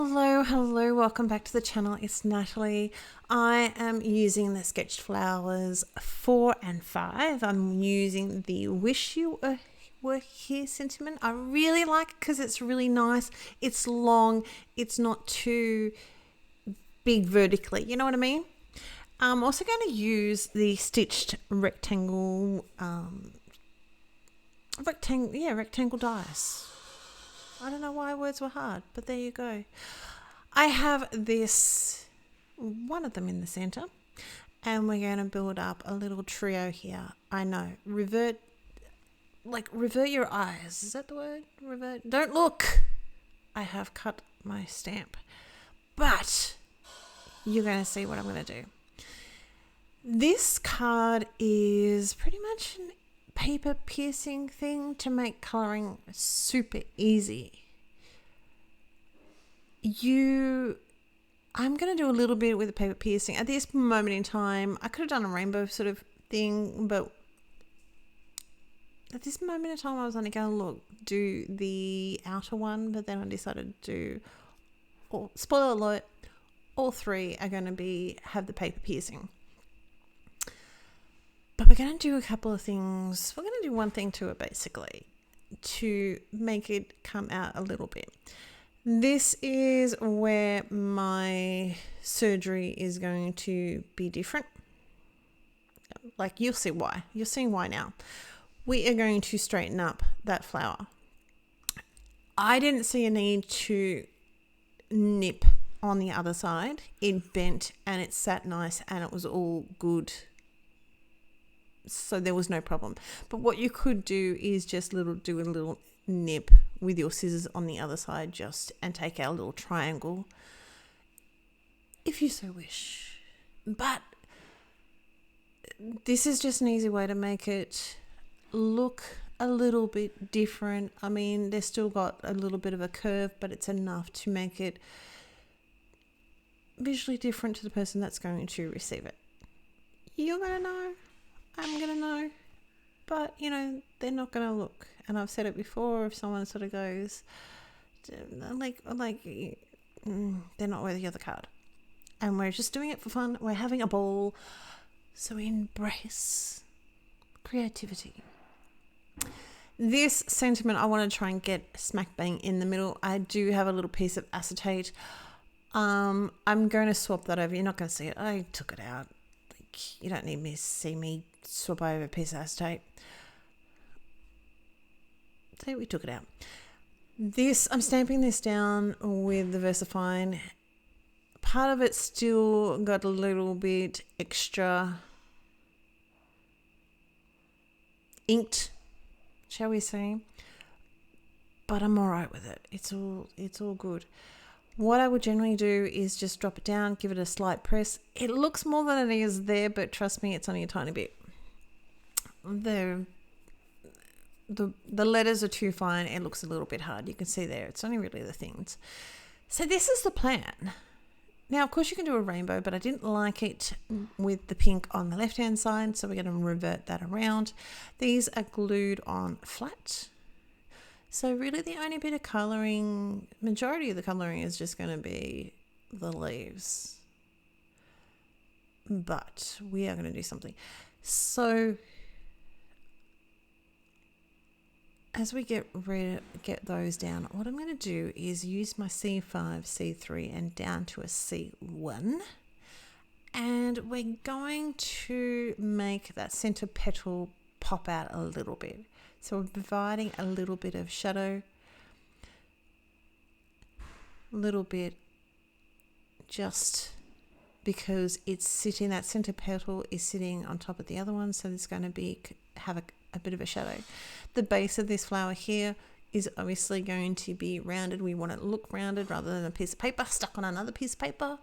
Hello, welcome back to the channel. It's Natalie. I am using the Sketched Flowers 4 and 5. I'm using the Wish You Were Here sentiment. I really like it because it's really nice. It's long. It's not too big vertically. You know what I mean? I'm also going to use the stitched rectangle dies. I don't know why words were hard, but there you go. I have one of them in the center, and we're going to build up a little trio here. I know, revert your eyes. Is that the word? Revert. Don't look. I have cut my stamp, but you're going to see what I'm going to do. This card is pretty much an paper piercing thing to make coloring super easy. I'm going to do a little bit with the paper piercing. At this moment in time, I could have done a rainbow sort of thing, but at this moment in time, I was only going to do the outer one, but then I decided to do, spoiler alert, all three are going to have the paper piercing. But we're going to do a couple of things. We're going to do one thing to it, basically, to make it come out a little bit. This is where my surgery is going to be different. Like, you'll see why. You're seeing why now. We are going to straighten up that flower. I didn't see a need to nip on the other side. It bent and it sat nice and it was all good. So there was no problem. But what you could do is just do a little nip with your scissors on the other side and take out a little triangle if you so wish. But this is just an easy way to make it look a little bit different. I mean, they've still got a little bit of a curve, but it's enough to make it visually different to the person that's going to receive it. You're going to know. I'm going to know, but, they're not going to look. And I've said it before, if someone sort of goes, they're not worthy of the card. And we're just doing it for fun. We're having a ball. So embrace creativity. This sentiment, I want to try and get smack bang in the middle. I do have a little piece of acetate. I'm going to swap that over. You're not going to see it. I took it out. You don't need to see me swap over a piece of acetate. So we took it out. I'm stamping this down with the VersaFine. Part of it still got a little bit extra inked, shall we say. But I'm all right with it. It's all good. What I would generally do is just drop it down, give it a slight press. It looks more than it is there, but trust me, it's only a tiny bit. The letters are too fine. It looks a little bit hard. You can see there. It's only really the things. So this is the plan. Now, of course, you can do a rainbow, but I didn't like it with the pink on the left-hand side, so we're going to revert that around. These are glued on flat. So really the only bit of colouring, majority of the colouring is just going to be the leaves. But we are going to do something. So as we get those down, what I'm going to do is use my C5, C3 and down to a C1. And we're going to make that centre petal pop out a little bit. So we're providing a little bit of shadow, a little bit just because it's sitting, that center petal is sitting on top of the other one. So it's going to have a bit of a shadow. The base of this flower here is obviously going to be rounded. We want it to look rounded rather than a piece of paper stuck on another piece of paper.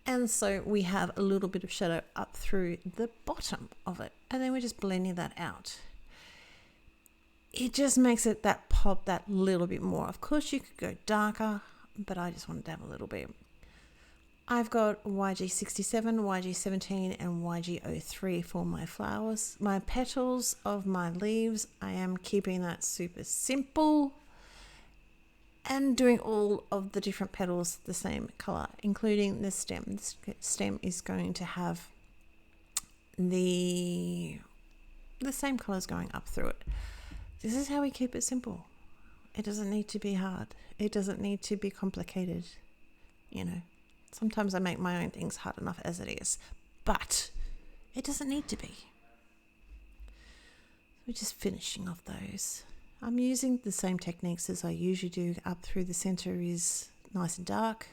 And so we have a little bit of shadow up through the bottom of it. And then we're just blending that out. It just makes it that pop that little bit more. Of course, you could go darker, but I just wanted to have a little bit. I've got YG67, YG17, and YG03 for my flowers. My petals of my leaves, I am keeping that super simple. and doing all of the different petals the same color, including the stem. The stem is going to have the same colors going up through it. This is how we keep it simple. It doesn't need to be hard. It doesn't need to be complicated. You know, sometimes I make my own things hard enough as it is, but it doesn't need to be. We're just finishing off those. I'm using the same techniques as I usually do. Up through the center is nice and dark.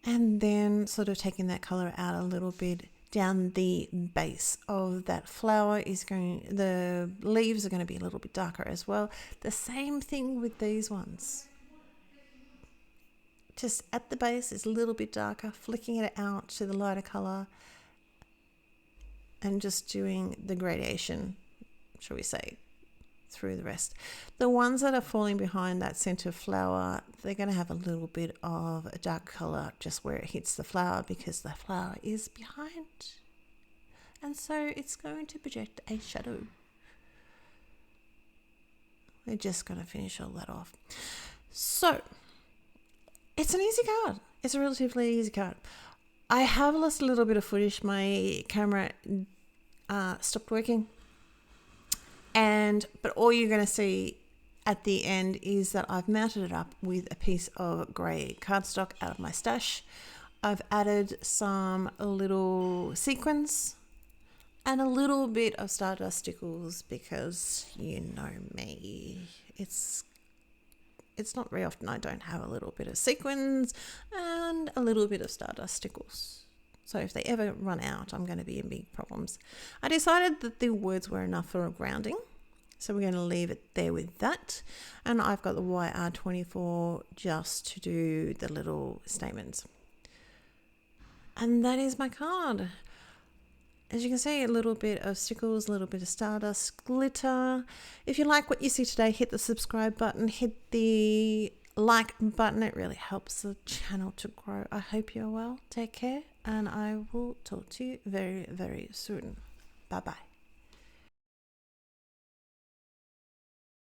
And then sort of taking that color out a little bit down the base of that flower the leaves are going to be a little bit darker as well. The same thing with these ones. Just at the base is a little bit darker, flicking it out to the lighter color and just doing the gradation, shall we say, through the rest. The ones that are falling behind that center flower, they're going to have a little bit of a dark color just where it hits the flower because the flower is behind. And so it's going to project a shadow. We're just going to finish all that off. So it's an easy card. It's a relatively easy card. I have lost a little bit of footage. My camera stopped working. But all you're going to see at the end is that I've mounted it up with a piece of grey cardstock out of my stash. I've added some little sequins and a little bit of Stardust stickles because you know me. It's not very often I don't have a little bit of sequins and a little bit of Stardust stickles. So if they ever run out, I'm going to be in big problems. I decided that the words were enough for a grounding. So we're going to leave it there with that. And I've got the YR24 just to do the little statements. And that is my card. As you can see, a little bit of stickles, a little bit of Stardust glitter. If you like what you see today, hit the subscribe button, hit the like button. It really helps the channel to grow. I hope you're well. Take care, and I will talk to you very, very soon. Bye-bye.